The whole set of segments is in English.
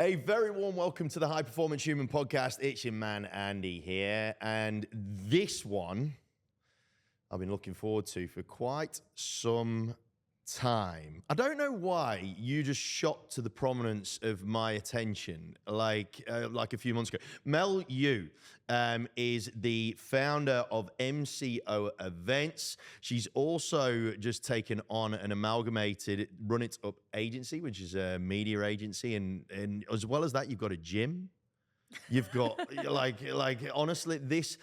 A very warm welcome to the High Performance Human Podcast. It's your man, Andy, here. And this one I've been looking forward to for quite some time. I don't know why you just shot to the prominence of my attention like a few months ago. Mel Yu is the founder of MCO Events. She's also just taken on an amalgamated Run It Up agency, which is a media agency, and as well as that, you've got a gym. You've got like honestly, this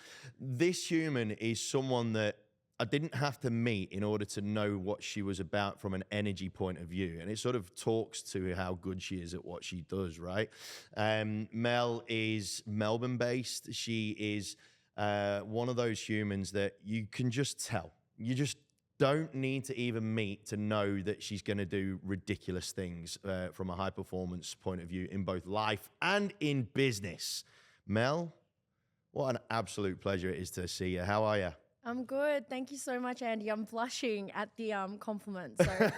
human is someone that I didn't have to meet in order to know what she was about from an energy point of view. And it sort of talks to how good she is at what she does, right? Mel is Melbourne-based. She is one of those humans that you can just tell. You just don't need to even meet to know that she's going to do ridiculous things from a high-performance point of view in both life and in business. Mel, what an absolute pleasure it is to see you. How are you? I'm good. Thank you so much, Andy. I'm blushing at the compliment. So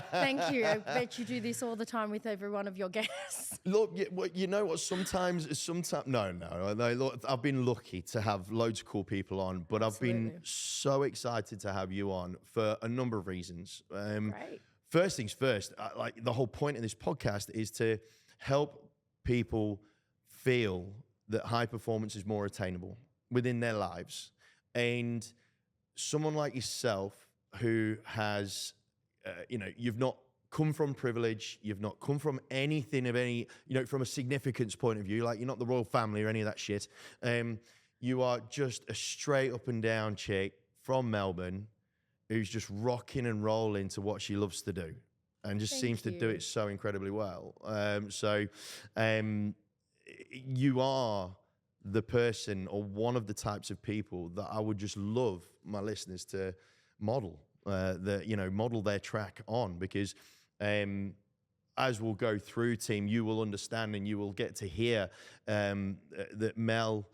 thank you. I bet you do this all the time with every one of your guests. Look, you know what? Sometimes, no. Look, I've been lucky to have loads of cool people on, but Absolutely. I've been so excited to have you on for a number of reasons. Great. First things first, like the whole point of this podcast is to help people feel that high performance is more attainable within their lives. And someone like yourself who has, you've not come from privilege, you've not come from anything of any, from a significance point of view, like you're not the royal family or any of that shit. You are just a straight up and down chick from Melbourne who's just rocking and rolling to what she loves to do and just seems to do it so incredibly well. You are the person or one of the types of people that I would just love my listeners to model, model their track on, because as we'll go through, team, you will understand and you will get to hear that Mel,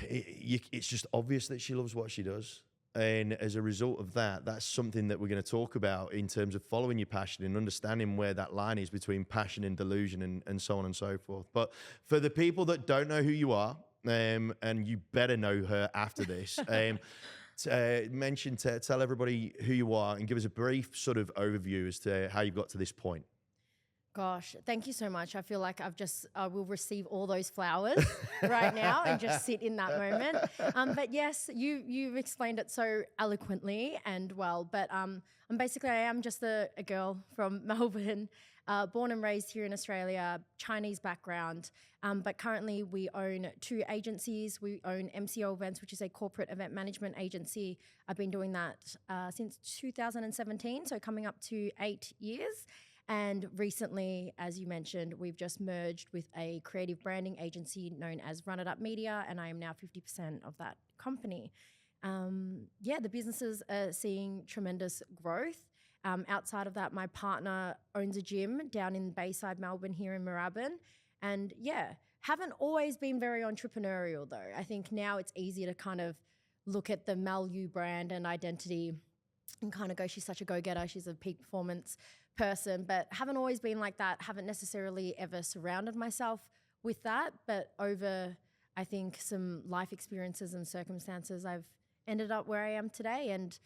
it's just obvious that she loves what she does. And as a result of that, that's something that we're going to talk about in terms of following your passion and understanding where that line is between passion and delusion and so on and so forth. But for the people that don't know who you are, and you better know her after this, tell everybody who you are and give us a brief sort of overview as to how you've got to this point. Gosh, thank you so much. I feel like I will receive all those flowers right now and just sit in that moment. But yes, you've explained it so eloquently and well. But I am just a girl from Melbourne, born and raised here in Australia, Chinese background. But currently we own 2 agencies. We own MCO Events, which is a corporate event management agency. I've been doing that since 2017, so coming up to 8 years. And recently, as you mentioned, we've just merged with a creative branding agency known as Run It Up Media, and I am now 50% of that company. The businesses are seeing tremendous growth. Outside of that, my partner owns a gym down in Bayside, Melbourne, here in Moorabbin. And haven't always been very entrepreneurial though. I think now it's easier to kind of look at the Mel Yu brand and identity and kind of go, she's such a go-getter, she's a peak performance person, but haven't always been like that, haven't necessarily ever surrounded myself with that. But over, I think, some life experiences and circumstances, I've ended up where I am today. And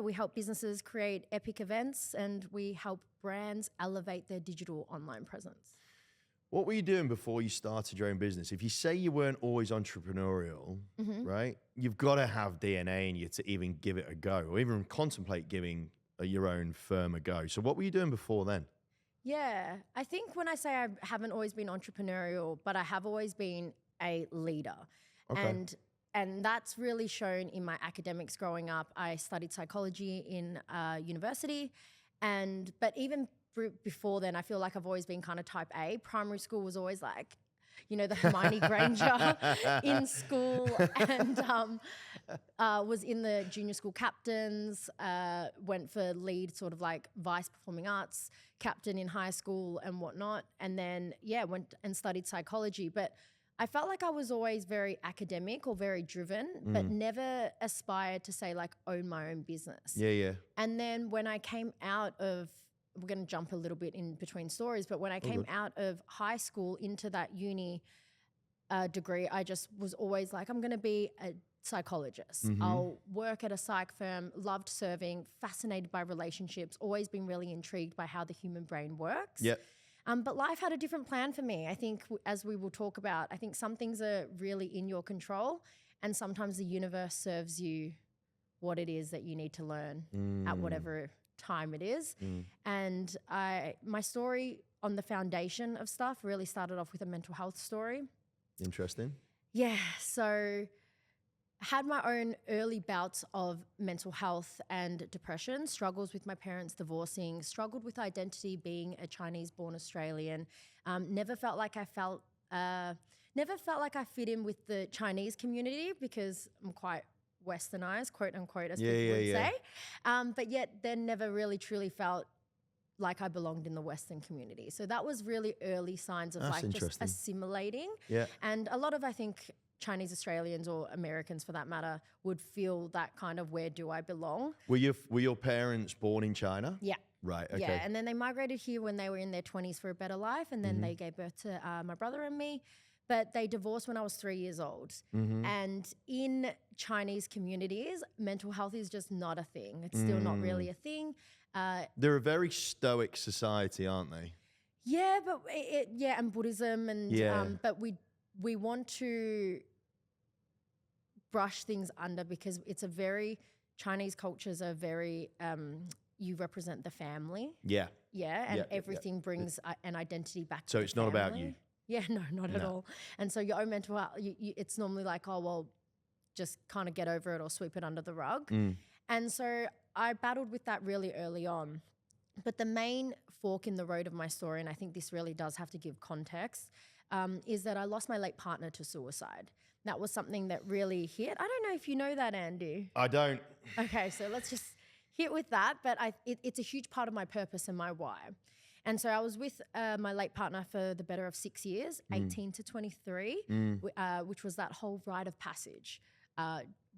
we help businesses create epic events and we help brands elevate their digital online presence. What were you doing before you started your own business? If you say you weren't always entrepreneurial, right, you've got to have DNA in you to even give it a go or even contemplate giving your own firm a go. So what were you doing before then? Yeah, I think when I say I haven't always been entrepreneurial, but I have always been a leader. Okay. And that's really shown in my academics growing up. I studied psychology in university, but even before then, I feel like I've always been kind of type A. Primary school was always like, the Hermione Granger in school, and was in the junior school captains, went for lead sort of like vice performing arts captain in high school and whatnot. And then, went and studied psychology. But I felt like I was always very academic or very driven, but never aspired to say like own my own business. Yeah. And then when I came out of we're going to jump a little bit in between stories, but when I came out of high school into that uni degree, I just was always like, I'm going to be a psychologist. I'll work at a psych firm, loved serving, fascinated by relationships, always been really intrigued by how the human brain works. Yep. But life had a different plan for me. I think, as we will talk about, I think some things are really in your control, and sometimes the universe serves you what it is that you need to learn at whatever time it is. And my story on the foundation of stuff really started off with a mental health story. Interesting. Yeah, so had my own early bouts of mental health and depression, struggles with my parents divorcing, struggled with identity being a Chinese-born Australian, never felt like I fit in with the Chinese community because I'm quite westernized, quote unquote, as people would say. But yet then never really truly felt like I belonged in the Western community. So that was really early signs of just assimilating. Yeah. And a lot of, I think, Chinese Australians or Americans for that matter would feel that kind of, where do I belong? Were your parents born in China? Yeah. Right, okay. Yeah, and then they migrated here when they were in their 20s for a better life, and then they gave birth to my brother and me. But they divorced when I was 3 years old. And in Chinese communities, mental health is just not a thing. It's still not really a thing. They're a very stoic society, aren't they? Yeah, but and Buddhism, and but we want to brush things under because it's a very, Chinese cultures are very, you represent the family. Yeah. Yeah, and everything brings an identity back to So the it's not about family. you. Yeah, no, not at all. And so your own mental health, it's normally like, oh, well, just kind of get over it or sweep it under the rug. And so I battled with that really early on. But the main fork in the road of my story, and I think this really does have to give context, is that I lost my late partner to suicide. That was something that really hit. I don't know if you know that, Andy. I don't. Okay, so let's just hit with that. But it's a huge part of my purpose and my why. And so I was with my late partner for the better of 6 years, 18 to 23, which was that whole rite of passage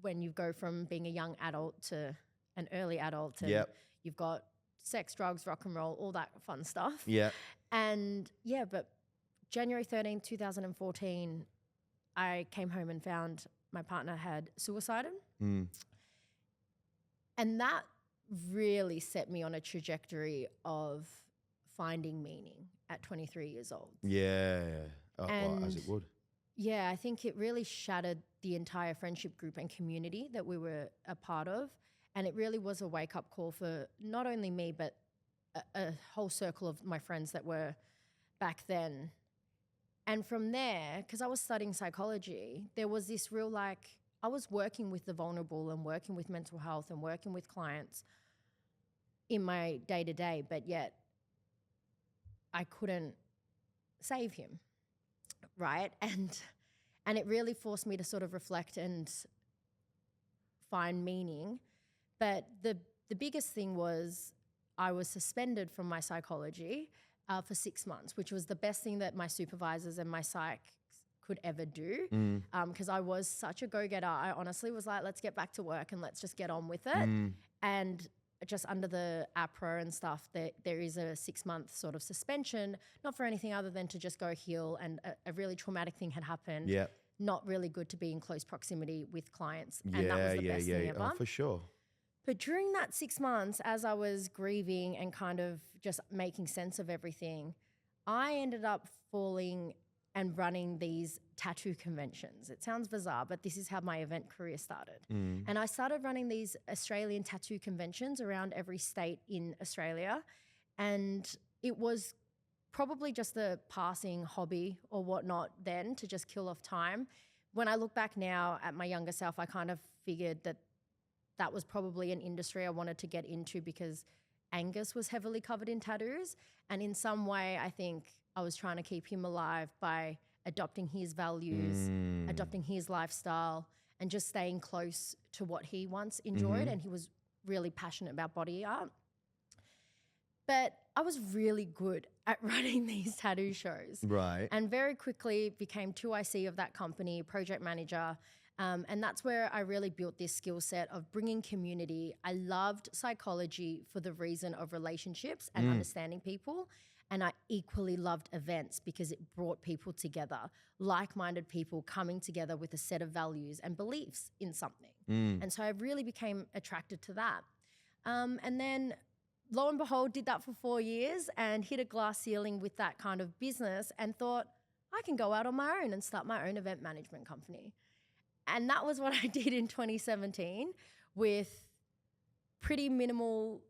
when you go from being a young adult to an early adult. And you've got sex, drugs, rock and roll, all that fun stuff. Yeah. And but January 13, 2014, I came home and found my partner had suicided. And that really set me on a trajectory of finding meaning at 23 years old. Yeah. Well, as it would. Yeah, I think it really shattered the entire friendship group and community that we were a part of. And it really was a wake-up call for not only me, but a whole circle of my friends that were back then. And from there, because I was studying psychology, there was this real I was working with the vulnerable and working with mental health and working with clients in my day-to-day, but yet I couldn't save him, right? And it really forced me to sort of reflect and find meaning. But the biggest thing was I was suspended from my psychology for 6 months, which was the best thing that my supervisors and my psych could ever do, because I was such a go-getter. I honestly was like, let's get back to work and let's just get on with it. And just under the APRA and stuff, there is a 6-month sort of suspension, not for anything other than to just go heal. And a really traumatic thing had happened. Yeah. Not really good to be in close proximity with clients. And that was the best thing ever. Oh, for sure. But during that 6 months, as I was grieving and kind of just making sense of everything, I ended up falling and running these tattoo conventions. It sounds bizarre, but this is how my event career started. And I started running these Australian tattoo conventions around every state in Australia. And it was probably just a passing hobby or whatnot then to just kill off time. When I look back now at my younger self, I kind of figured that was probably an industry I wanted to get into because Angus was heavily covered in tattoos. And in some way, I think I was trying to keep him alive by adopting his values, adopting his lifestyle, and just staying close to what he once enjoyed. And he was really passionate about body art. But I was really good at running these tattoo shows. Right. And very quickly became 2IC of that company, project manager. And that's where I really built this skill set of bringing community. I loved psychology for the reason of relationships and understanding people. And I equally loved events because it brought people together, like-minded people coming together with a set of values and beliefs in something. And so I really became attracted to that. And then lo and behold, did that for 4 years and hit a glass ceiling with that kind of business and thought, I can go out on my own and start my own event management company. And that was what I did in 2017 with pretty minimal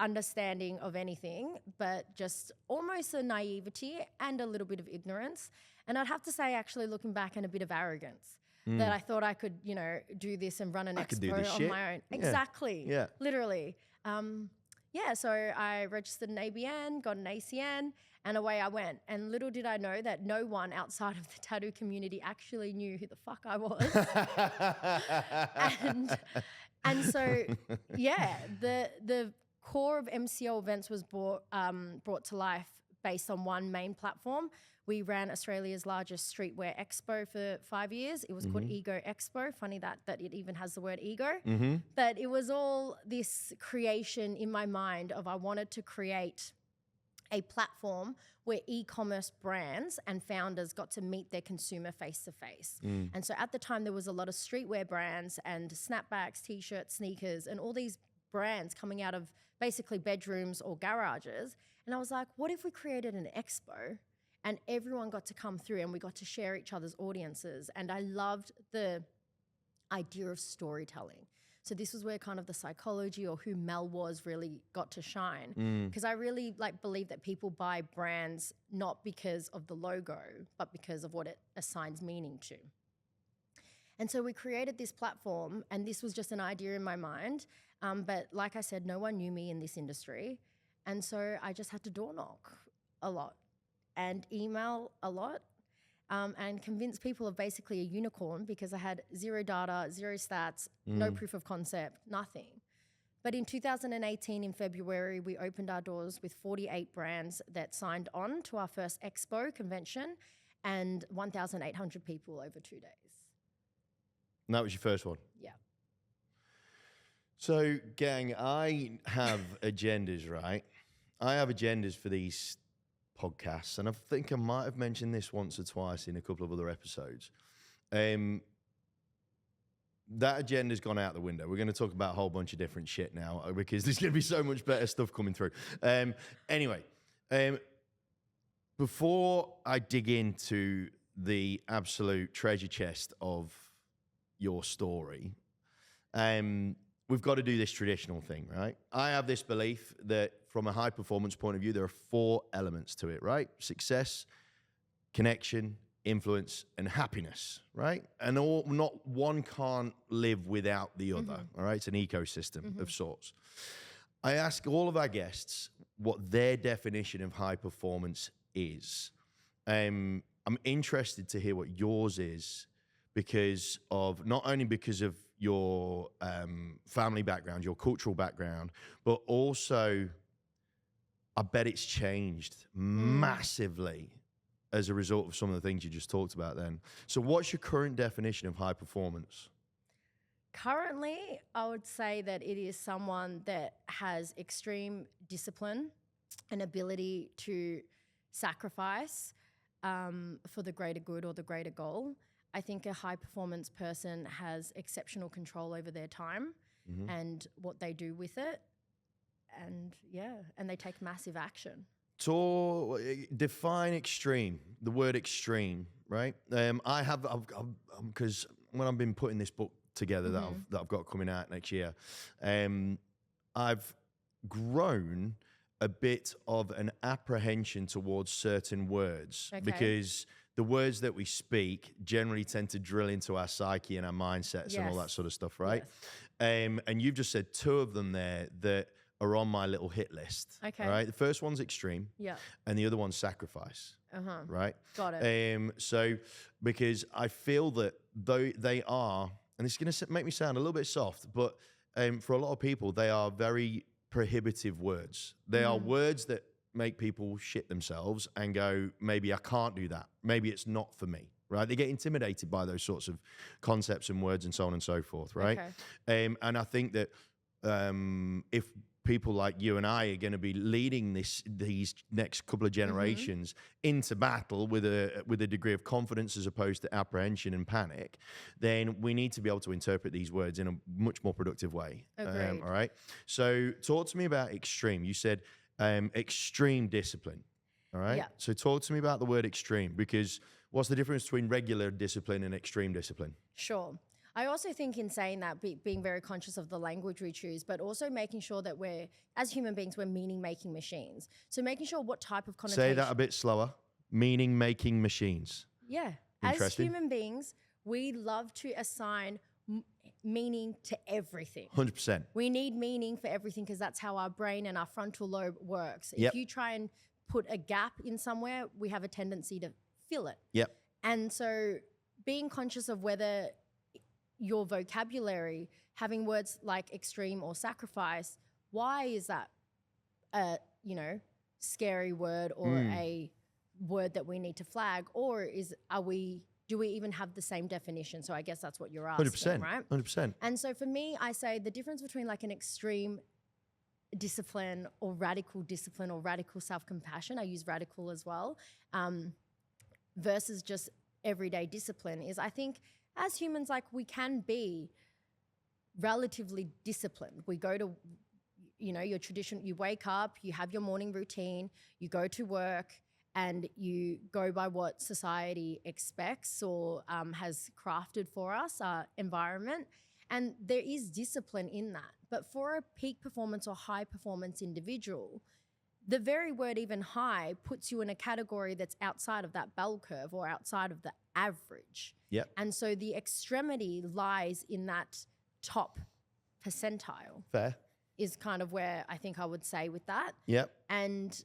understanding of anything, but just almost a naivety and a little bit of ignorance. And I'd have to say, actually, looking back, and a bit of arrogance that I thought I could, do this and run an expo on my own. Yeah. Exactly. Yeah. Literally. So I registered an ABN, got an ACN, and away I went. And little did I know that no one outside of the tattoo community actually knew who the fuck I was. and so, the core of MCO events was brought to life based on one main platform. We ran Australia's largest streetwear expo for 5 years. It was called Ego Expo. Funny that it even has the word ego. But it was all this creation in my mind of I wanted to create a platform where e-commerce brands and founders got to meet their consumer face to face. And so at the time there was a lot of streetwear brands and snapbacks, t-shirts, sneakers, and all these brands coming out of basically bedrooms or garages. And I was like, what if we created an expo and everyone got to come through and we got to share each other's audiences? And I loved the idea of storytelling. So this was where kind of the psychology or who Mel was really got to shine. Because I really believe that people buy brands not because of the logo, but because of what it assigns meaning to. And so we created this platform, and this was just an idea in my mind. But like I said, no one knew me in this industry. And so I just had to door knock a lot and email a lot and convince people of basically a unicorn because I had zero data, zero stats, no proof of concept, nothing. But in 2018, in February, we opened our doors with 48 brands that signed on to our first expo convention and 1,800 people over 2 days. And that was your first one? Yeah. So, gang, I have agendas, right? I have agendas for these podcasts, and I think I might have mentioned this once or twice in a couple of other episodes. That agenda's gone out the window. We're going to talk about a whole bunch of different shit now because there's going to be so much better stuff coming through. Anyway, before I dig into the absolute treasure chest of your story, we've got to do this traditional thing, right? I have this belief that from a high performance point of view, there are 4 elements to it, right? Success, connection, influence, and happiness, right? And not one can't live without the other, all right? It's an ecosystem of sorts. I ask all of our guests what their definition of high performance is. I'm interested to hear what yours is not only because of your family background, your cultural background, but also I bet it's changed massively as a result of some of the things you just talked about then. So what's your current definition of high performance? Currently, I would say that it is someone that has extreme discipline and ability to sacrifice for the greater good or the greater goal. I think a high performance person has exceptional control over their time and what they do with it. And they take massive action. So define extreme, the word extreme, right? Because when I've been putting this book together that I've got coming out next year, I've grown a bit of an apprehension towards certain words because the words that we speak generally tend to drill into our psyche and our mindsets and all that sort of stuff, right? Yes. And you've just said 2 of them there that are on my little hit list. Okay. Right? The first one's extreme. Yeah. And the other one's sacrifice. Right? Got it. So because I feel that though they are, and it's going to make me sound a little bit soft, but for a lot of people, they are very prohibitive words. They are words that make people shit themselves and go, maybe I can't do that. Maybe it's not for me. right? They get intimidated by those sorts of concepts and words and so on and so forth, right? Okay. And I think that if people like you and I are going to be leading these next couple of generations into battle with a degree of confidence as opposed to apprehension and panic, then we need to be able to interpret these words in a much more productive way. Agreed. All right. So talk to me about extreme. You said extreme discipline. All right. Yeah. So talk to me about the word extreme, because what's the difference between regular discipline and extreme discipline? Sure. I also think in saying that, being very conscious of the language we choose, but also making sure that as human beings, we're meaning-making machines. So making sure what type of connotation. Say that a bit slower. Meaning-making machines. Yeah. As human beings, we love to assign meaning to everything. 100%. We need meaning for everything because that's how our brain and our frontal lobe works. Yep. If you try and put a gap in somewhere, we have a tendency to fill it. Yep. And so being conscious of whether your vocabulary, having words like extreme or sacrifice, why is that a, scary word or a word that we need to flag? Or do we even have the same definition? So I guess that's what you're asking, 100%, right? 100%. And so for me, I say the difference between like an extreme discipline or radical self-compassion, I use radical as well, versus just everyday discipline is, I think as humans, like, we can be relatively disciplined. We go to, your tradition, you wake up, you have your morning routine, you go to work, and you go by what society expects or has crafted for us, our environment. And there is discipline in that. But for a peak performance or high performance individual, the very word even high puts you in a category that's outside of that bell curve or outside of the average. Yep. And so the extremity lies in that top percentile. Fair. Is kind of where I think I would say with that. Yep. And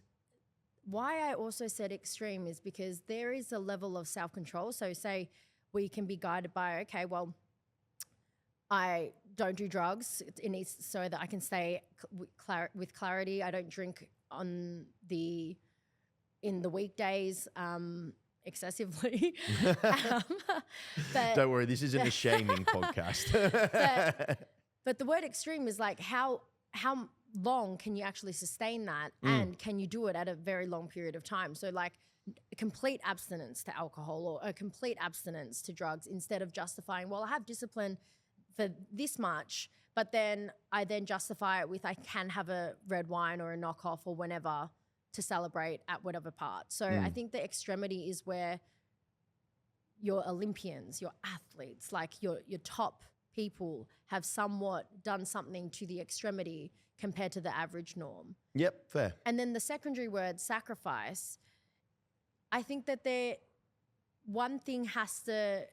why I also said extreme is because there is a level of self-control. So say we can be guided by, okay, well, I don't do drugs. It needs so that I can stay with clarity. I don't drink in the weekdays excessively. Don't worry, this isn't a shaming podcast. but the word extreme is like how long can you actually sustain that, and can you do it at a very long period of time? So like a complete abstinence to alcohol or a complete abstinence to drugs, instead of justifying, well, I have discipline for this much, but then I justify it with I can have a red wine or a knockoff or whenever to celebrate at whatever part. So I think the extremity is where your Olympians, your athletes, like your top people have somewhat done something to the extremity compared to the average norm. Yep, fair. And then the secondary word, sacrifice, I think that one thing has to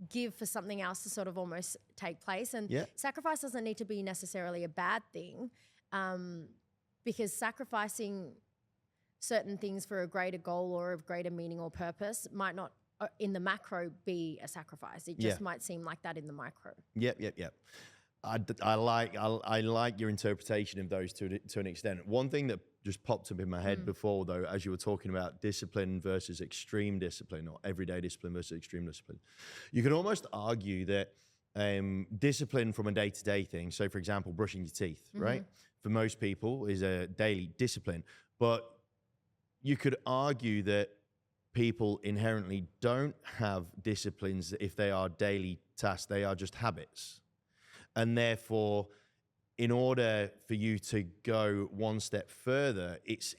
give for something else to sort of almost take place. And sacrifice doesn't need to be necessarily a bad thing, because sacrificing certain things for a greater goal or a greater meaning or purpose might not, in the macro, be a sacrifice. It just might seem like that in the micro. Yep. I like your interpretation of those to an extent. One thing that just popped up in my head before, though, as you were talking about discipline versus extreme discipline, or everyday discipline versus extreme discipline, you can almost argue that discipline from a day-to-day thing, so for example, brushing your teeth, right? For most people is a daily discipline. But you could argue that people inherently don't have disciplines if they are daily tasks, they are just habits. And therefore, in order for you to go one step further, it's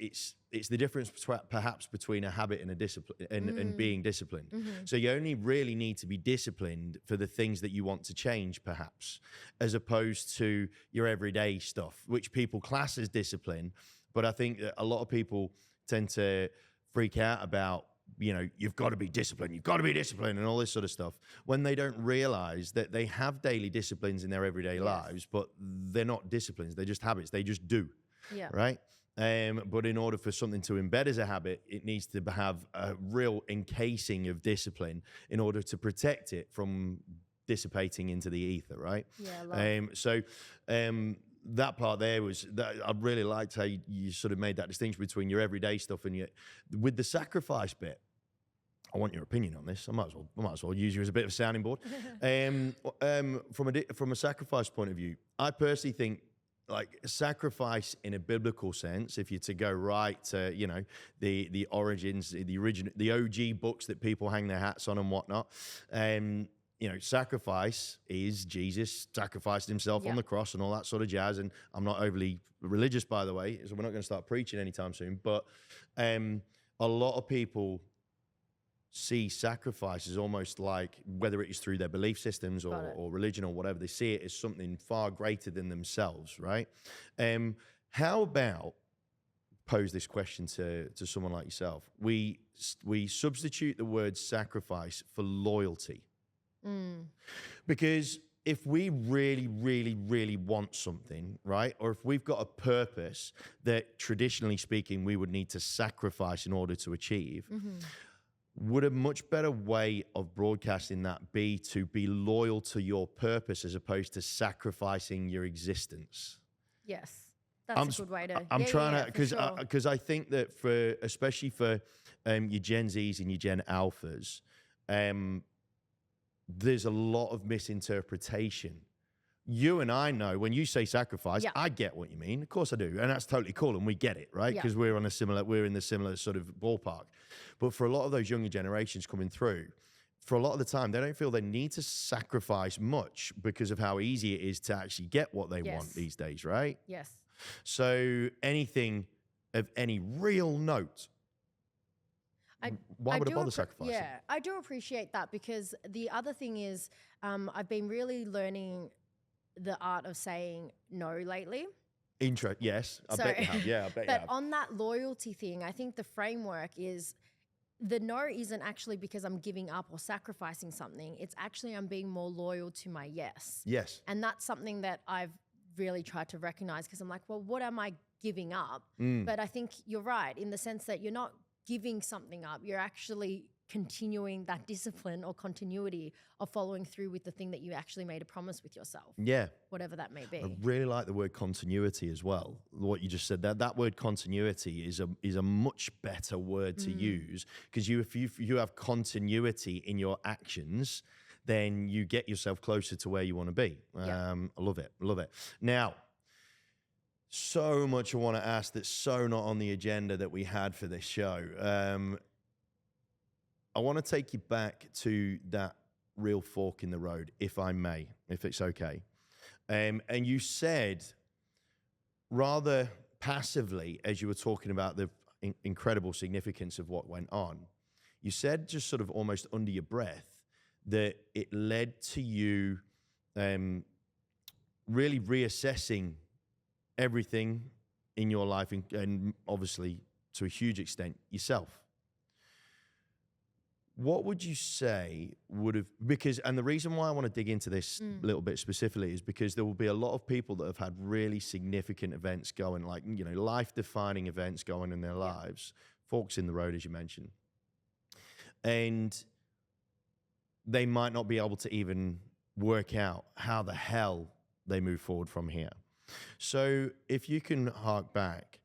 the difference perhaps between a habit and a discipline and being disciplined. So you only really need to be disciplined for the things that you want to change, perhaps, as opposed to your everyday stuff, which people class as discipline. But I think that a lot of people tend to freak out about, you've got to be disciplined, and all this sort of stuff, when they don't realize that they have daily disciplines in their everyday lives, but they're not disciplines, they're just habits, they just do, right? But in order for something to embed as a habit, it needs to have a real encasing of discipline in order to protect it from dissipating into the ether, right? That part there was that I really liked how you sort of made that distinction between your everyday stuff and with the sacrifice bit. I want your opinion on this. I might as well use you as a bit of a sounding board. From a sacrifice point of view, I personally think like sacrifice in a biblical sense, if you're to go right to, you know, the origins, the OG books that people hang their hats on and whatnot, you know, sacrifice is Jesus sacrificed himself on the cross and all that sort of jazz. And I'm not overly religious, by the way, so we're not going to start preaching anytime soon. But a lot of people see sacrifice as almost like, whether it is through their belief systems or religion or whatever, they see it as something far greater than themselves, right? How about, pose this question to someone like yourself, we substitute the word sacrifice for loyalty. Because if we really, really, really want something, right, or if we've got a purpose that traditionally speaking we would need to sacrifice in order to achieve, would a much better way of broadcasting that be to be loyal to your purpose as opposed to sacrificing your existence? Yes, that's a good way to. I'm trying to, because I think that especially for your Gen Zs and your Gen Alphas, there's a lot of misinterpretation. You and I know when you say sacrifice, I get what you mean. Of course I do. And that's totally cool. And we get it, right? Because we're in the similar sort of ballpark. But for a lot of those younger generations coming through, for a lot of the time, they don't feel they need to sacrifice much because of how easy it is to actually get what they want these days, right? Yes. So anything of any real note, why would I bother sacrificing? Yeah, I do appreciate that, because the other thing is I've been really learning the art of saying no lately. Yes, I bet you have. Yeah, I bet you have. But on that loyalty thing, I think the framework is the no isn't actually because I'm giving up or sacrificing something. It's actually I'm being more loyal to my yes. Yes. And that's something that I've really tried to recognize, because I'm like, well, what am I giving up? But I think you're right in the sense that you're not giving something up. You're actually continuing that discipline or continuity of following through with the thing that you actually made a promise with yourself. Yeah. Whatever that may be. I really like the word continuity as well. What you just said, that word continuity is a much better word to use, because if you have continuity in your actions, then you get yourself closer to where you want to be. I love it. Love it. Now, so much I want to ask that's so not on the agenda that we had for this show. I want to take you back to that real fork in the road, if I may, if it's okay. And you said, rather passively, as you were talking about the incredible significance of what went on, you said just sort of almost under your breath that it led to you really reassessing everything in your life and obviously to a huge extent yourself. What would you say would have, and the reason why I want to dig into this a little bit specifically is because there will be a lot of people that have had really significant events going, like, you know, life-defining events going in their lives, forks in the road, as you mentioned. And they might not be able to even work out how the hell they move forward from here. So if you can hark back,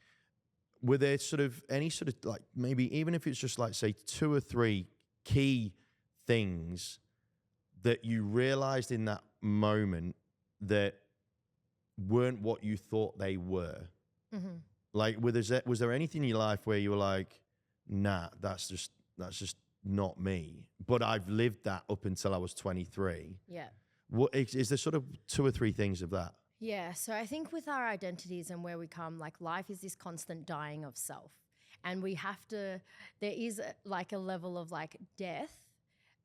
were there sort of any sort of, like, maybe even if it's just like, say, 2 or 3 key things that you realized in that moment that weren't what you thought they were? Like, was there anything in your life where you were like, nah, that's just not me, but I've lived that up until I was 23? Yeah. What is there sort of 2 or 3 things of that? Yeah, so I think with our identities and where we come, like, life is this constant dying of self. And we have to, there is like a level of like death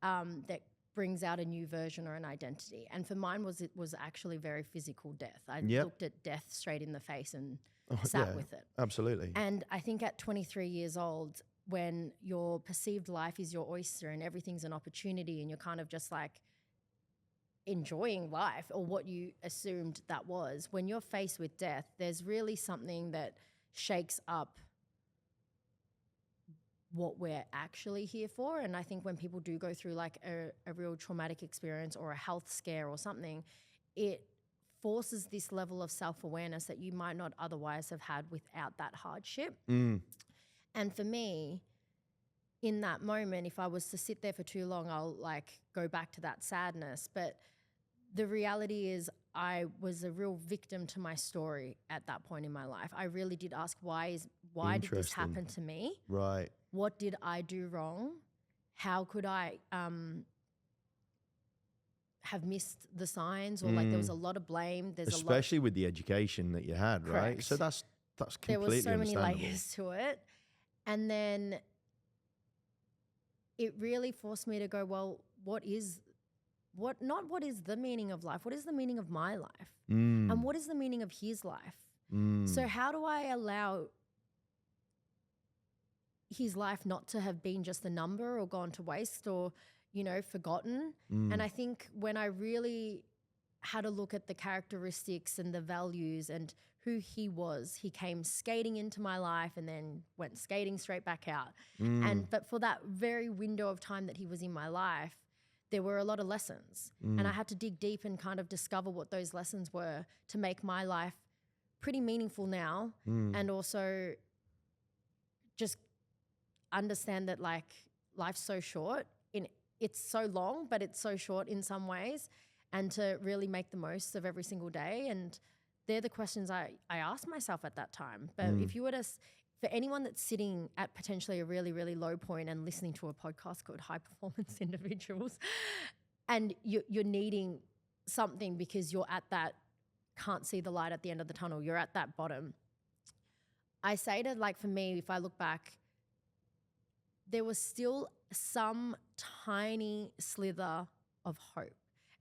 that brings out a new version or an identity. And for mine it was actually very physical death. I looked at death straight in the face and sat with it. Absolutely. And I think at 23 years old, when your perceived life is your oyster and everything's an opportunity and you're kind of just like enjoying life, or what you assumed that was, when you're faced with death, there's really something that shakes up what we're actually here for. And I think when people do go through like a real traumatic experience or a health scare or something, it forces this level of self-awareness that you might not otherwise have had without that hardship. And for me, in that moment, if I was to sit there for too long, I'll like go back to that sadness. But the reality is I was a real victim to my story at that point in my life. I really did ask, why did this happen to me? Right. What did I do wrong? How could I have missed the signs? Or like there was a lot of blame. Especially with the education that you had, right? Correct. So that's completely there was so many understandable. layers to it. And then it really forced me to go, well, what is the meaning of life? What is the meaning of my life? And what is the meaning of his life? So how do I allow his life not to have been just a number or gone to waste or, you know, forgotten? And I think when I really had a look at the characteristics and the values and who he was, he came skating into my life and then went skating straight back out. But for that very window of time that he was in my life, there were a lot of lessons. And I had to dig deep and kind of discover what those lessons were to make my life pretty meaningful now. And also just understand that like life's so short. It's so long, but it's so short in some ways. And to really make the most of every single day. And they're the questions I asked myself at that time. But if you were to, for anyone that's sitting at potentially a really, really low point and listening to a podcast called High Performance Individuals, and you're needing something because you're at that, can't see the light at the end of the tunnel, you're at that bottom. I say to, like, for me, if I look back, there was still some tiny slither of hope.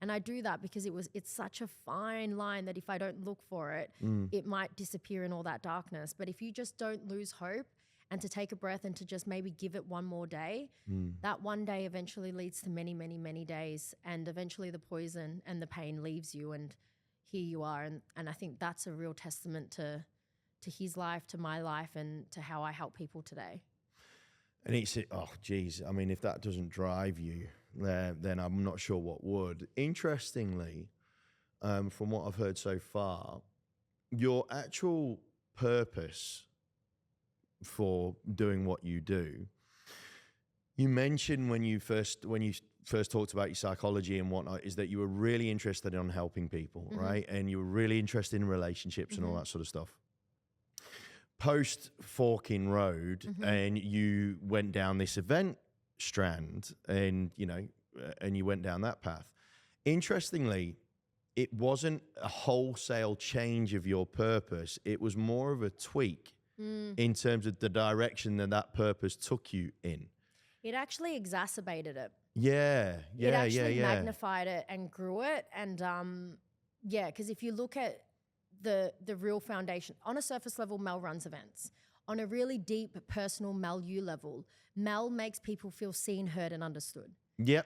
And I do that because it's such a fine line that if I don't look for it, it might disappear in all that darkness. But if you just don't lose hope and to take a breath and to just maybe give it one more day, that one day eventually leads to many, many, many days. And eventually the poison and the pain leaves you and here you are. And I think that's a real testament to his life, to my life, and to how I help people today. And it's, oh, geez, I mean, if that doesn't drive you, then I'm not sure what would. Interestingly, from what I've heard so far, your actual purpose for doing what you do, you mentioned when you first talked about your psychology and whatnot, is that you were really interested in helping people, right? And you were really interested in relationships and all that sort of stuff. Post Forking Road, and you went down this event strand, and and you went down that path. Interestingly, it wasn't a wholesale change of your purpose. It was more of a tweak in terms of the direction that purpose took you in. It actually exacerbated it. It actually magnified it and grew it. And because if you look at the real foundation, on a surface level, Mel runs events. On a really deep personal Mel Yu level, Mel makes people feel seen, heard, and understood. Yep.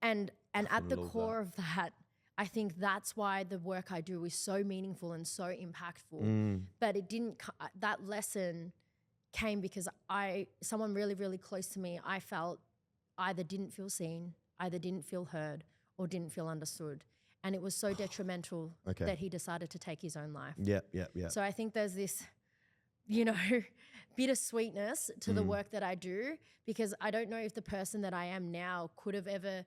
And at the core of that, I think that's why the work I do is so meaningful and so impactful. But it didn't, that lesson came because someone really, really close to me, I felt either didn't feel seen, either didn't feel heard, or didn't feel understood. And it was so detrimental that he decided to take his own life. Yeah. So I think there's this, bittersweetness to the work that I do, because I don't know if the person that I am now could have ever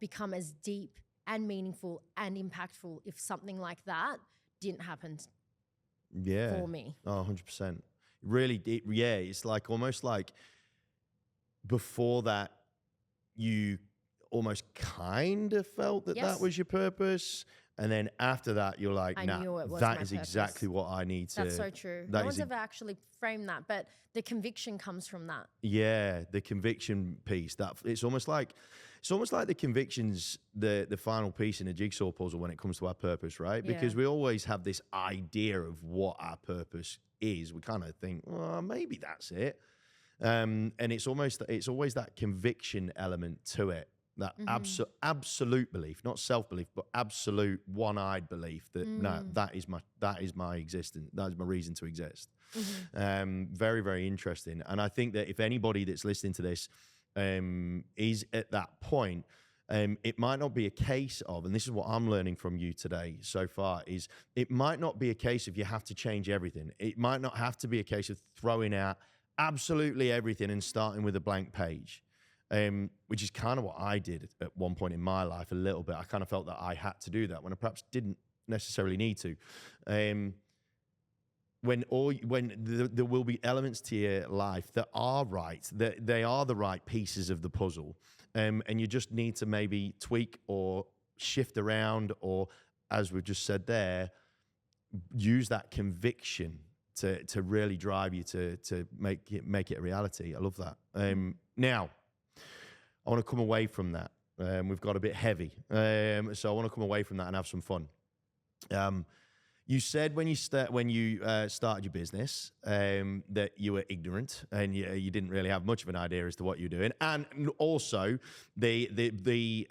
become as deep and meaningful and impactful if something like that didn't happen for me. Oh, 100%. Really, it's like almost like before that you almost kind of felt that was your purpose. And then after that, you're like, nah, that is exactly what I need to. That's so true. No one's ever actually framed that, but the conviction comes from that. Yeah, the conviction piece. That it's almost like the conviction's the final piece in a jigsaw puzzle when it comes to our purpose, right? Because we always have this idea of what our purpose is. We kind of think, well, maybe that's it. And it's always that conviction element to it. That absolute belief, not self-belief, but absolute one-eyed belief that no, that is my existence. That is my reason to exist. Very, very interesting. And I think that if anybody that's listening to this is at that point, it might not be a case of, and this is what I'm learning from you today so far, is it might not be a case of you have to change everything. It might not have to be a case of throwing out absolutely everything and starting with a blank page, which is kind of what I did at one point in my life a little bit. I kind of felt that I had to do that when I perhaps didn't necessarily need to. There will be elements to your life that are right, that they are the right pieces of the puzzle, and you just need to maybe tweak or shift around, or, as we've just said there, use that conviction to really drive you to make it a reality. I love that. Now, I want to come away from that. We've got a bit heavy, so I want to come away from that and have some fun. You said when you started your business that you were ignorant and you didn't really have much of an idea as to what you're doing, and also the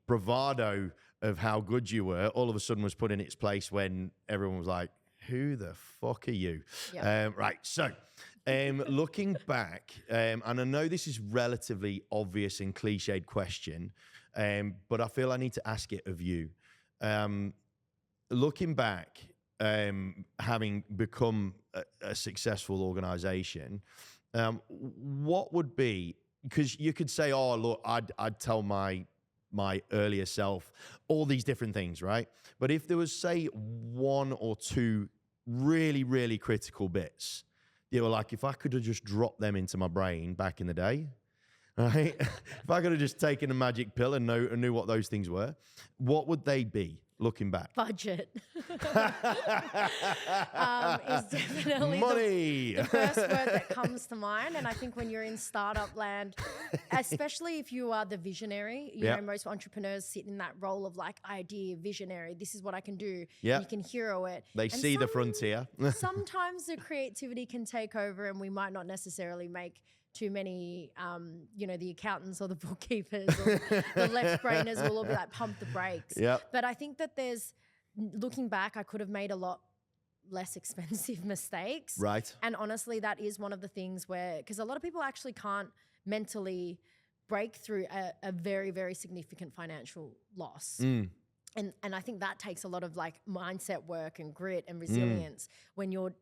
bravado of how good you were all of a sudden was put in its place when everyone was like, "Who the fuck are you?" Yep. Right. So, looking back, and I know this is relatively obvious and cliched question, but I feel I need to ask it of you. Looking back, having become a successful organization, what would be, because you could say, "Oh, look, I'd tell my earlier self all these different things," right? But if there was, say, one or two really, really critical bits, you were like, if I could have just dropped them into my brain back in the day, right? If I could have just taken a magic pill and knew what those things were, what would they be? Looking back, budget is definitely money. The first word that comes to mind. And I think when you're in startup land, especially if you are the visionary, you know, most entrepreneurs sit in that role of like idea, visionary. This is what I can do. Yeah, you can hero it. They see the frontier. Sometimes the creativity can take over, and we might not necessarily make too many, the accountants or the bookkeepers or the left-brainers will all be like, pump the brakes. Yep. But I think that looking back, I could have made a lot less expensive mistakes. Right. And honestly, that is one of the things because a lot of people actually can't mentally break through a very, very significant financial loss. And I think that takes a lot of like mindset work and grit and resilience when you're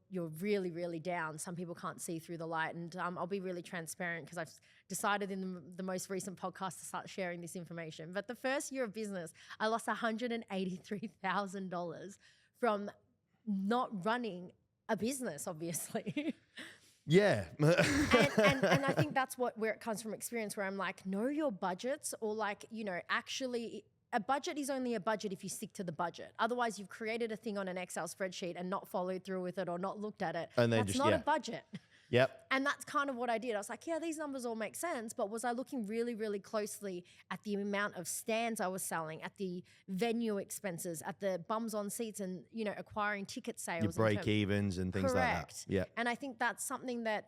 really, really down. Some people can't see through the light. And I'll be really transparent because I've decided in the most recent podcast to start sharing this information. But the first year of business, I lost $183,000 from not running a business, obviously. Yeah. and I think that's where it comes from experience, where I'm like, know your budgets, or like, actually a budget is only a budget if you stick to the budget. Otherwise, you've created a thing on an Excel spreadsheet and not followed through with it or not looked at it. And then that's not a budget. Yep. And that's kind of what I did. I was like, yeah, these numbers all make sense, but was I looking really, really closely at the amount of stands I was selling, at the venue expenses, at the bums on seats and, acquiring ticket sales? Your break evens and things like that. Yeah. And I think that's something that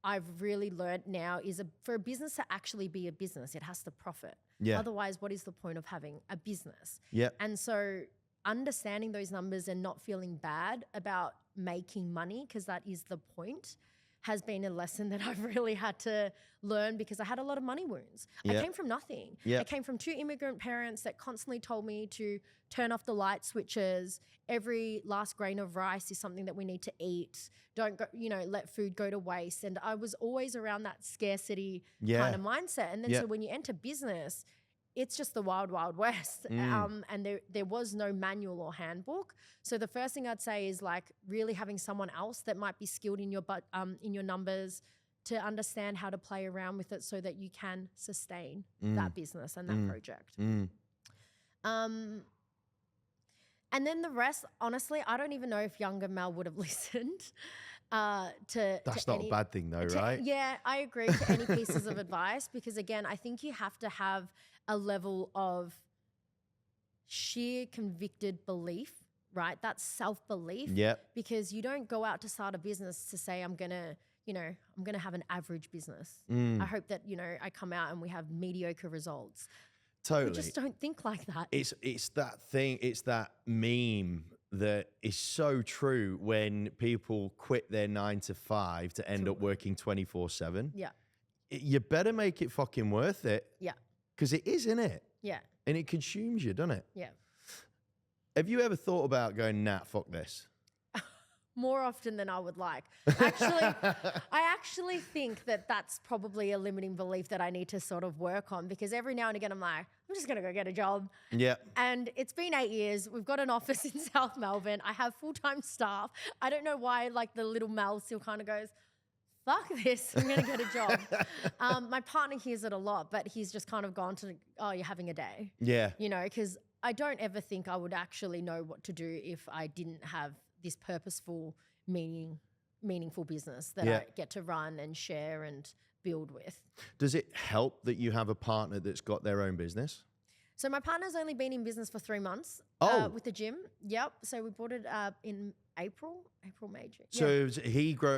I've really learned now is for a business to actually be a business, it has to profit. Yeah. Otherwise, what is the point of having a business? Yeah. And so understanding those numbers and not feeling bad about making money, because that is the point, has been a lesson that I've really had to learn, because I had a lot of money wounds. I came from nothing. I came from 2 immigrant parents that constantly told me to turn off the light switches. Every last grain of rice is something that we need to eat. Don't go, let food go to waste. And I was always around that scarcity kind of mindset. And then so when you enter business, it's just the wild, wild west. And there was no manual or handbook. So the first thing I'd say is like really having someone else that might be skilled in your numbers to understand how to play around with it so that you can sustain that business and that project. And then the rest, honestly, I don't even know if younger Mel would have listened That's not a bad thing though, right? Yeah, I agree, to any pieces of advice, because again, I think you have to have a level of sheer convicted belief, right? That's self-belief. Yeah. Because you don't go out to start a business to say, I'm going to have an average business. I hope that, I come out and we have mediocre results. Totally. We just don't think like that. It's that thing, it's that meme that is so true when people quit their 9 to 5 to end up working 24/7. Yeah. You better make it fucking worth it. Yeah. Because it is, isn't it? Yeah. And it consumes you, doesn't it? Yeah. Have you ever thought about going, nah, fuck this? more often than I would like. Actually, I actually think that that's probably a limiting belief that I need to sort of work on, because every now and again I'm like, I'm just going to go get a job. Yeah. And it's been 8 years. We've got an office in South Melbourne. I have full-time staff. I don't know why, like, the little Mel still kind of goes, fuck this, I'm going to get a job. My partner hears it a lot, but he's just kind of gone to, oh, you're having a day. Yeah. You know, because I don't ever think I would actually know what to do if I didn't have this purposeful, meaningful business that I get to run and share and build with. Does it help that you have a partner that's got their own business? So my partner's only been in business for 3 months with the gym. Yep. So we bought it in April, May, June. So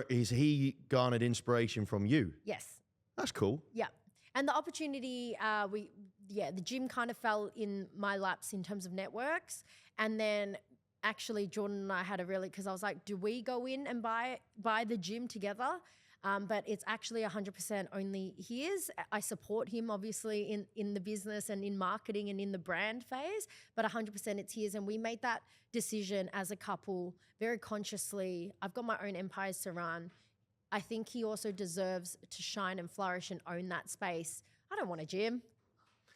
is he garnered inspiration from you? Yes. That's cool. Yeah. And the opportunity, the gym kind of fell in my laps in terms of networks. And then actually Jordan and I had a really, because I was like, do we go in and buy the gym together? But it's actually 100% only his. I support him obviously in the business and in marketing and in the brand phase, but 100% it's his. And we made that decision as a couple very consciously. I've got my own empires to run. I think he also deserves to shine and flourish and own that space. I don't want a gym.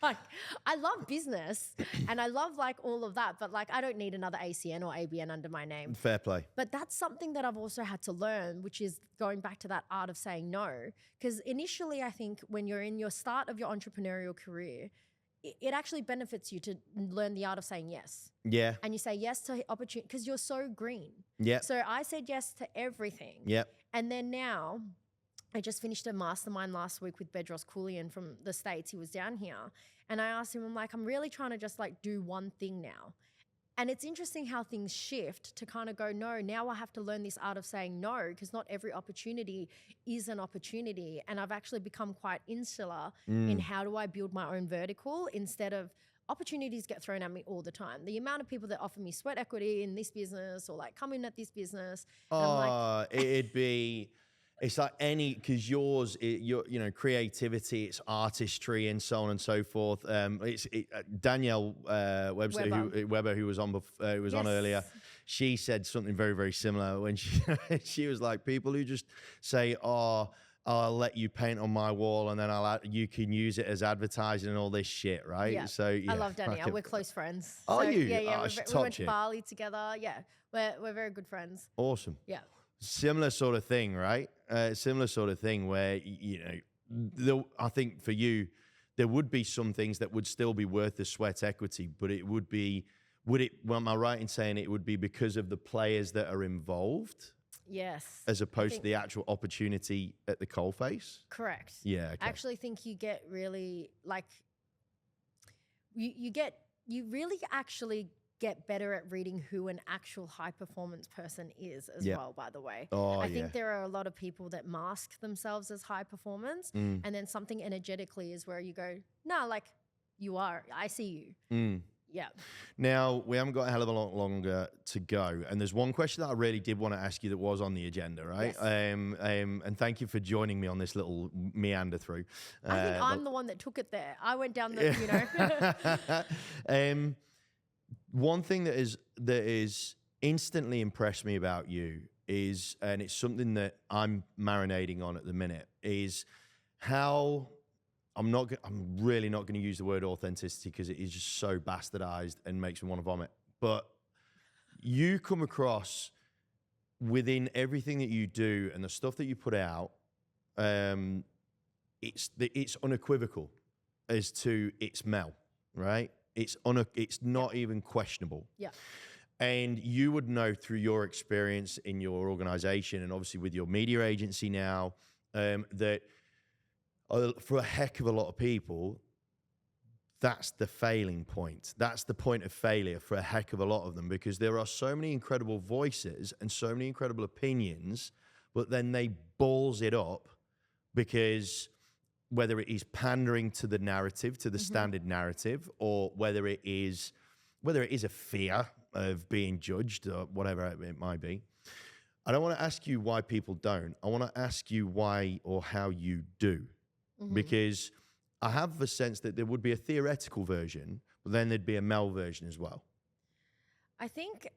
Like, I love business and I love like all of that, but like I don't need another ACN or ABN under my name. Fair play. But that's something that I've also had to learn, which is going back to that art of saying no. Because initially, I think when you're in your start of your entrepreneurial career, it actually benefits you to learn the art of saying yes. Yeah. And you say yes to opportunity because you're so green. Yeah. So I said yes to everything. Yeah. And then now, I just finished a mastermind last week with Bedros Keuilian from the States. He was down here. And I asked him, I'm like, I'm really trying to just like do one thing now. And it's interesting how things shift to kind of go, no, now I have to learn this art of saying no, because not every opportunity is an opportunity. And I've actually become quite insular in how do I build my own vertical instead of opportunities get thrown at me all the time. The amount of people that offer me sweat equity in this business or like come in at this business. And I'm like, it's like because yours, creativity, it's artistry and so on and so forth. Danielle Weber, who was on on earlier, she said something very, very similar when she was like, people who just say, oh, I'll let you paint on my wall and then you can use it as advertising and all this shit, right? Yeah. So yeah, I love Danielle. We're close friends. Are you? Yeah. Oh, we went to Bali together. Yeah, we're very good friends. Awesome. Yeah. Similar sort of thing, right? Similar sort of thing where, I think for you, there would be some things that would still be worth the sweat equity, but am I right in saying it would be because of the players that are involved? Yes. As opposed to the actual opportunity at the coalface? Correct. Yeah. Okay. I actually think you get really like, you really actually get better at reading who an actual high performance person is as well, by the way. I think there are a lot of people that mask themselves as high performance and then something energetically is where you go, no, like you are, I see you. Yeah. Now, we haven't got a hell of a lot longer to go. And there's one question that I really did want to ask you that was on the agenda, right? Yes. And thank you for joining me on this little meander through. I think I'm the one that took it there. I went down the, one thing that is instantly impressed me about you is, and it's something that I'm marinating on at the minute, is how I'm really not going to use the word authenticity because it is just so bastardized and makes me want to vomit. But you come across within everything that you do and the stuff that you put out, it's unequivocal as to it's Mel, right? It's not even questionable. Yeah. And you would know through your experience in your organization and obviously with your media agency now, that for a heck of a lot of people, that's the failing point. That's the point of failure for a heck of a lot of them, because there are so many incredible voices and so many incredible opinions, but then they balls it up because whether it is pandering to the narrative, to the standard narrative, or whether it is a fear of being judged or whatever it might be. I don't want to ask you why people don't. I want to ask you why or how you do. Because I have the sense that there would be a theoretical version, but then there'd be a Mel version as well. I think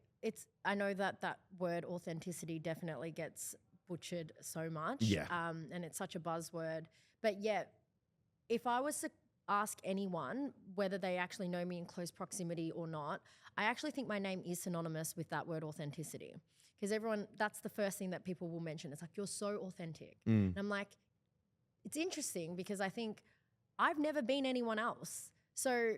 I know that word authenticity definitely gets butchered so much. Yeah. And it's such a buzzword. But yet, if I was to ask anyone whether they actually know me in close proximity or not, I actually think my name is synonymous with that word authenticity. Because that's the first thing that people will mention. It's like, you're so authentic. And I'm like, it's interesting because I think I've never been anyone else. So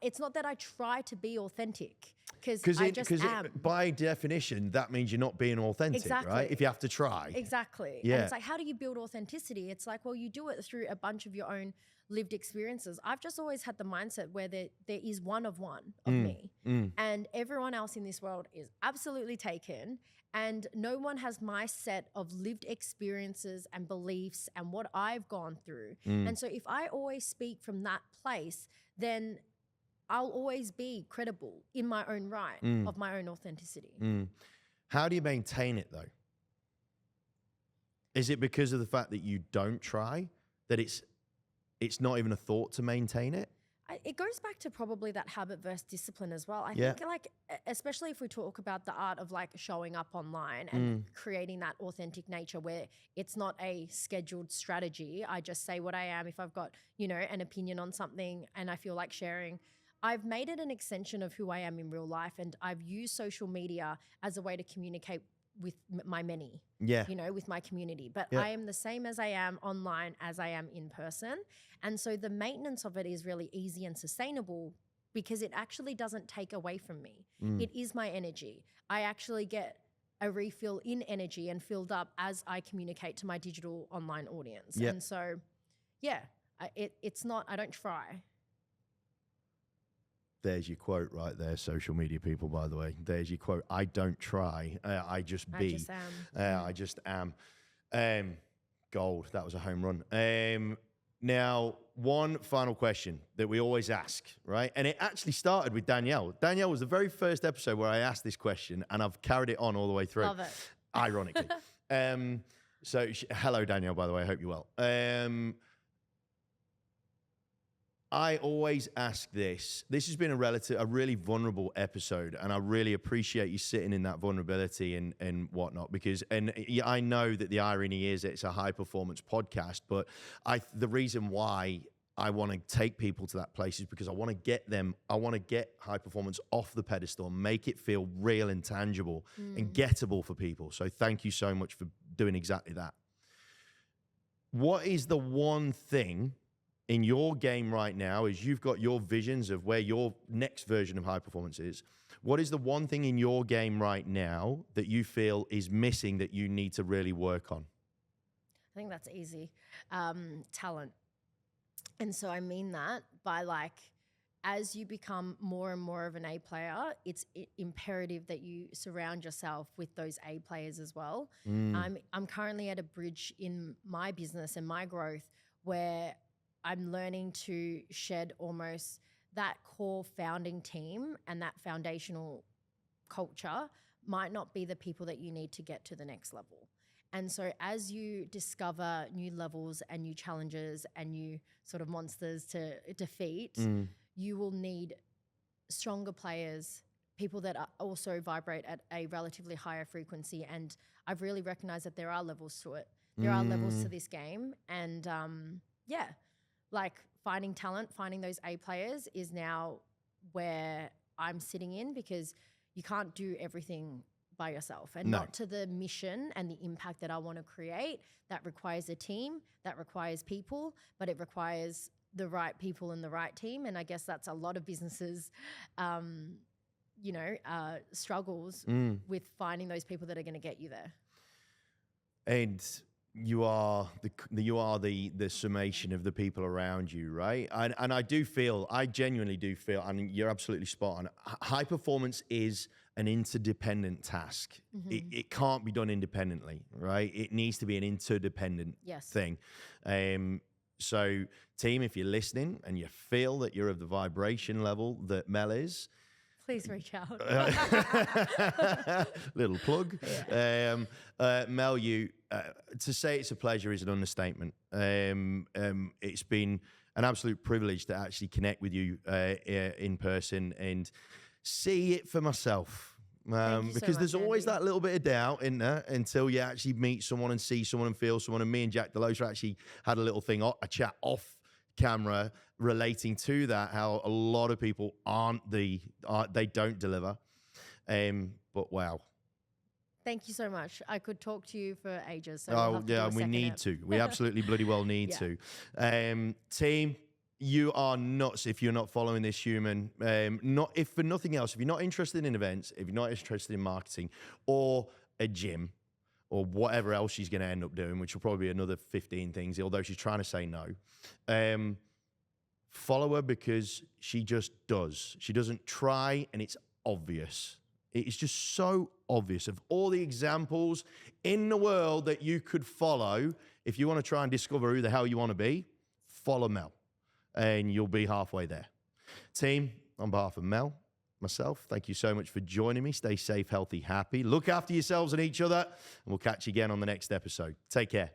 it's not that I try to be authentic because I just am. By definition, that means you're not being authentic, Exactly. right? If you have to try. Exactly. Yeah. And it's like, how do you build authenticity? It's like, well, you do it through a bunch of your own lived experiences. I've just always had the mindset where there is one of me. And everyone else in this world is absolutely taken. And no one has my set of lived experiences and beliefs and what I've gone through. And so if I always speak from that place, then I'll always be credible in my own right of my own authenticity. How do you maintain it though? Is it because of the fact that you don't try, that it's not even a thought to maintain it? It goes back to probably that habit versus discipline as well. I Yeah. think, like, especially if we talk about the art of like showing up online and creating that authentic nature where it's not a scheduled strategy. I just say what I am. If I've got, an opinion on something and I feel like sharing, I've made it an extension of who I am in real life. And I've used social media as a way to communicate with my many, with my community. But I am the same as I am online as I am in person. And so the maintenance of it is really easy and sustainable because it actually doesn't take away from me. It is my energy. I actually get a refill in energy and filled up as I communicate to my digital online audience. And so, it's not, I don't try. There's your quote right there, social media people, by the way. There's your quote. I don't try. I just be. I just am. Gold. That was a home run. Now, one final question that we always ask, right? And it actually started with Danielle. Danielle was the very first episode where I asked this question, and I've carried it on all the way through. Love it. Ironically. Hello, Danielle, by the way. I hope you're well. I always ask this. This has been a really vulnerable episode, and I really appreciate you sitting in that vulnerability and whatnot, because I know that the irony is it's a high performance podcast, but the reason why I want to take people to that place is because I want to get high performance off the pedestal and make it feel real and tangible and gettable for people. So thank you so much for doing exactly that. What is the one thing in your game right now, as you've got your visions of where your next version of high performance is, what is the one thing in your game right now that you feel is missing that you need to really work on? I think that's easy. Talent. And so I mean that by, like, as you become more and more of an A player, it's imperative that you surround yourself with those A players as well. I'm currently at a bridge in my business and my growth where I'm learning to shed almost that core founding team, and that foundational culture might not be the people that you need to get to the next level. And so as you discover new levels and new challenges and new sort of monsters to defeat, you will need stronger players, people that also vibrate at a relatively higher frequency. And I've really recognized that there are levels to it. There are levels to this game. And like finding talent, finding those A players is now where I'm sitting in, because you can't do everything by yourself, and not to the mission and the impact that I want to create. That requires a team, that requires people, but it requires the right people and the right team. And I guess that's a lot of businesses, struggles with finding those people that are going to get you there. And you are the summation of the people around you, right? And I genuinely do feel, and you're absolutely spot on. High performance is an interdependent task. It can't be done independently, right? It needs to be an interdependent thing. So team, if you're listening and you feel that you're of the vibration level that Mel is, please reach out. Little plug. Mel Yu, to say it's a pleasure is an understatement. It's been an absolute privilege to actually connect with you in person and see it for myself. Thank you so because there's much, always Andy. that little bit of doubt in there until you actually meet someone and see someone and feel someone. And me and Jack Delosa actually had a little thing, a chat off camera relating to that, how a lot of people they don't deliver. But wow. Thank you so much. I could talk to you for ages. So we'll have to do a we second need ep. to. We absolutely bloody well need to. Team, you are nuts if you're not following this human. Not if for nothing else, if you're not interested in events, if you're not interested in marketing or a gym or whatever else she's going to end up doing, which will probably be another 15 things, although she's trying to say no. Follow her because she just does. She doesn't try, and it's obvious. It is just so obvious. Of all the examples in the world that you could follow, if you want to try and discover who the hell you want to be, follow Mel, and you'll be halfway there. Team, on behalf of Mel, myself, thank you so much for joining me. Stay safe, healthy, happy. Look after yourselves and each other, and we'll catch you again on the next episode. Take care.